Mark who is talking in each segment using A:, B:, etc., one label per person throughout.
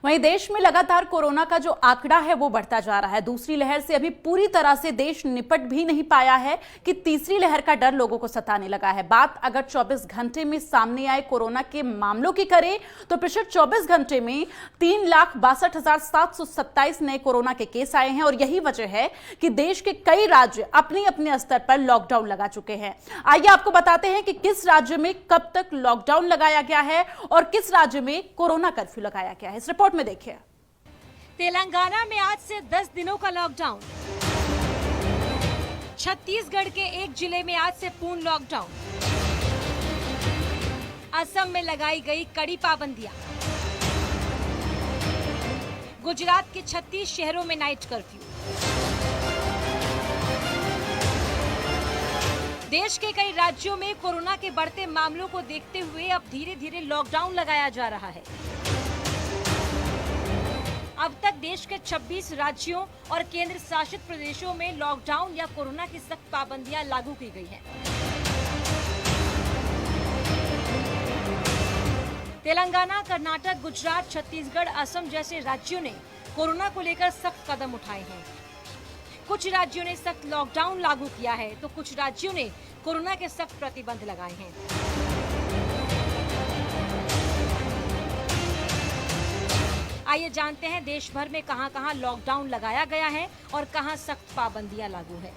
A: वहीं देश में लगातार कोरोना का जो आंकड़ा है वो बढ़ता जा रहा है। दूसरी लहर से अभी पूरी तरह से देश निपट भी नहीं पाया है कि तीसरी लहर का डर लोगों को सताने लगा है। बात अगर 24 घंटे में सामने आए कोरोना के मामलों की करें तो पिछले 24 घंटे में 3,62,727 नए कोरोना के केस आए हैं और यही वजह है कि देश के कई राज्य अपने अपने स्तर पर लॉकडाउन लगा चुके हैं। आइए आपको बताते हैं कि किस राज्य में कब तक लॉकडाउन लगाया गया है और किस राज्य में कोरोना कर्फ्यू लगाया गया है। इस रिपोर्ट में देखिए।
B: तेलंगाना में आज से 10 दिनों का लॉकडाउन। छत्तीसगढ़ के एक जिले में आज से पूर्ण लॉकडाउन। असम में लगाई गई कड़ी पाबंदियां। गुजरात के 36 शहरों में नाइट कर्फ्यू। देश के कई राज्यों में कोरोना के बढ़ते मामलों को देखते हुए अब धीरे धीरे लॉकडाउन लगाया जा रहा है। अब तक देश के 26 राज्यों और केंद्र शासित प्रदेशों में लॉकडाउन या कोरोना की सख्त पाबंदियां लागू की गई हैं। तेलंगाना, कर्नाटक, गुजरात, छत्तीसगढ़, असम जैसे राज्यों ने कोरोना को लेकर सख्त कदम उठाए हैं। कुछ राज्यों ने सख्त लॉकडाउन लागू किया है तो कुछ राज्यों ने कोरोना के सख्त प्रतिबंध लगाए हैं। आइए जानते हैं देश भर में कहां-कहां लॉकडाउन लगाया गया है और कहां सख्त पाबंदियां लागू है।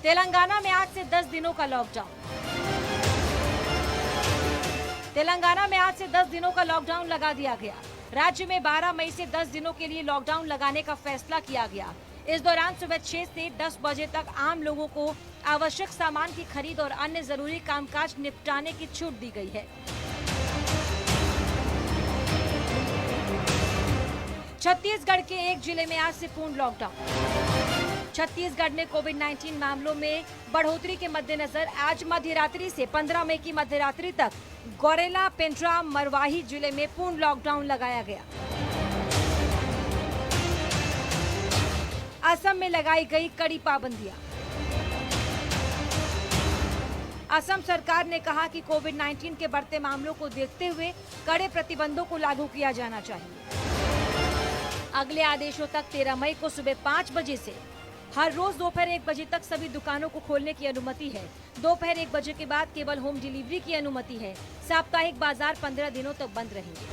B: तेलंगाना में आज से 10 दिनों का लॉकडाउन। तेलंगाना में आज से 10 दिनों का लॉकडाउन लगा दिया गया। राज्य में 12 मई से 10 दिनों के लिए लॉकडाउन लगाने का फैसला किया गया। इस दौरान सुबह 6 से 10 बजे तक आम लोगों को आवश्यक सामान की खरीद और अन्य जरूरी कामकाज निपटाने की छूट दी गई है। छत्तीसगढ़ के एक जिले में आज से पूर्ण लॉकडाउन। छत्तीसगढ़ में कोविड-19 मामलों में बढ़ोतरी के मद्देनजर आज मध्यरात्रि से 15 मई की मध्यरात्रि तक गौरेला, पेंड्रा, मरवाही जिले में पूर्ण लॉकडाउन लगाया गया। असम में लगाई गई कड़ी पाबंदियां। असम सरकार ने कहा कि कोविड-19 के बढ़ते मामलों को देखते हुए कड़े प्रतिबंधों को लागू किया जाना चाहिए। अगले आदेशों तक 13 मई को सुबह 5 बजे से हर रोज दोपहर 1 बजे तक सभी दुकानों को खोलने की अनुमति है। दोपहर 1 बजे के बाद केवल होम डिलीवरी की अनुमति है। साप्ताहिक बाजार 15 दिनों तक बंद रहेंगे।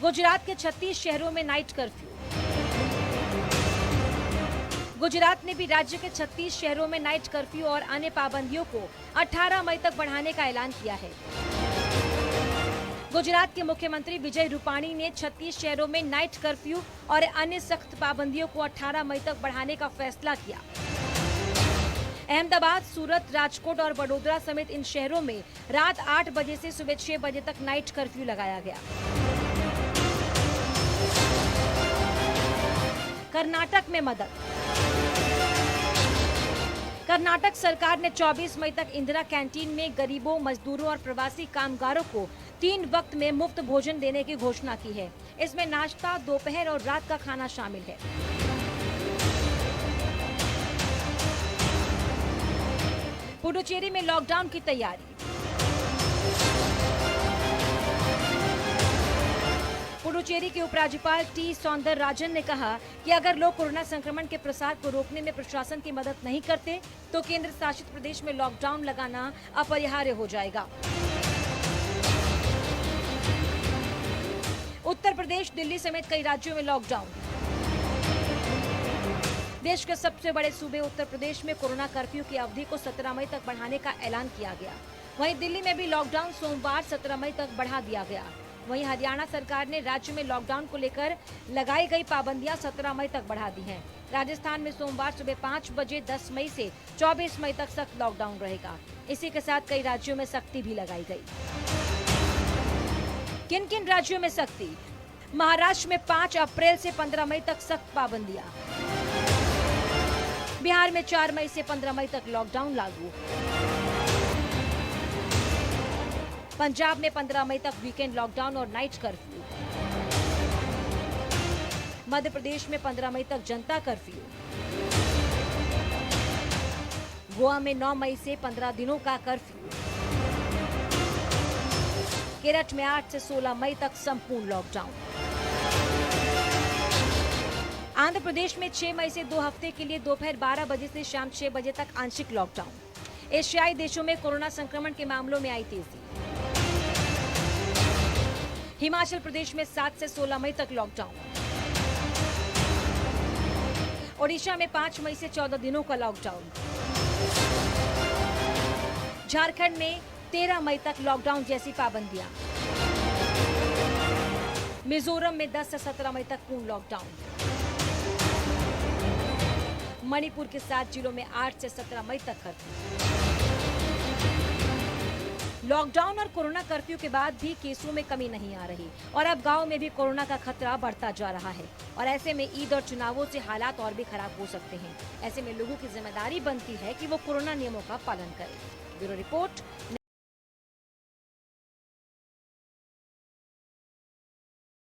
B: गुजरात के 36 शहरों में नाइट कर्फ्यू। गुजरात ने भी राज्य के 36 शहरों में नाइट कर्फ्यू और अन्य पाबंदियों को 18 मई तक बढ़ाने का ऐलान किया है। गुजरात के मुख्यमंत्री विजय रूपाणी ने 36 शहरों में नाइट कर्फ्यू और अन्य सख्त पाबंदियों को 18 मई तक बढ़ाने का फैसला किया। अहमदाबाद, सूरत, राजकोट और वडोदरा समेत इन शहरों में रात 8 बजे से सुबह 6 बजे तक नाइट कर्फ्यू लगाया गया। कर्नाटक में मदद। कर्नाटक सरकार ने 24 मई तक इंदिरा कैंटीन में गरीबों, मजदूरों और प्रवासी कामगारों को 3 वक्त में मुफ्त भोजन देने की घोषणा की है। इसमें नाश्ता, दोपहर और रात का खाना शामिल है। पुडुचेरी में लॉकडाउन की तैयारी। पुडुचेरी के उपराज्यपाल टी सौंदरराजन ने कहा कि अगर लोग कोरोना संक्रमण के प्रसार को रोकने में प्रशासन की मदद नहीं करते तो केंद्र शासित प्रदेश में लॉकडाउन लगाना अपरिहार्य हो जाएगा। उत्तर प्रदेश, दिल्ली समेत कई राज्यों में लॉकडाउन। देश के सबसे बड़े सूबे उत्तर प्रदेश में कोरोना कर्फ्यू की अवधि को 17 मई तक बढ़ाने का ऐलान किया गया। वहीं दिल्ली में भी लॉकडाउन सोमवार 17 मई तक बढ़ा दिया गया। वहीं हरियाणा सरकार ने राज्य में लॉकडाउन को लेकर लगाई गई पाबंदियां 17 मई तक बढ़ा दी हैं। राजस्थान में सोमवार सुबह 5 बजे 10 मई से 24 मई तक सख्त लॉकडाउन रहेगा। इसी के साथ कई राज्यों में सख्ती भी लगाई गई। किन किन राज्यों में सख्ती? महाराष्ट्र में 5 अप्रैल से 15 मई तक सख्त पाबंदियां। बिहार में 4 मई से 15 मई तक लॉकडाउन लागू। पंजाब में 15 मई तक वीकेंड लॉकडाउन और नाइट कर्फ्यू। मध्य प्रदेश में 15 मई तक जनता कर्फ्यू। गोवा में 9 मई से 15 दिनों का कर्फ्यू। केरठ में 8 से 16 मई तक संपूर्ण लॉकडाउन। आंध्र प्रदेश में 6 मई से 2 हफ्ते के लिए दोपहर 12 बजे से शाम 6 बजे तक आंशिक लॉकडाउन। एशियाई देशों में कोरोना संक्रमण के मामलों में आई तेजी। हिमाचल प्रदेश में 7 से 16 मई तक लॉकडाउन। ओडिशा में 5 मई से 14 दिनों का लॉकडाउन। झारखंड में 13 मई तक लॉकडाउन जैसी पाबंदियां। मिजोरम में 10 से 17 मई तक पूर्ण लॉकडाउन। मणिपुर के 7 जिलों में 8 से 17 मई तक कर्फ्यू। लॉकडाउन और कोरोना कर्फ्यू के बाद भी केसों में कमी नहीं आ रही और अब गांव में भी कोरोना का खतरा बढ़ता जा रहा है और ऐसे में ईद और चुनावों से हालात और भी खराब हो सकते हैं। ऐसे में लोगों की जिम्मेदारी बनती है कि वो कोरोना नियमों का पालन करें। Bureau report.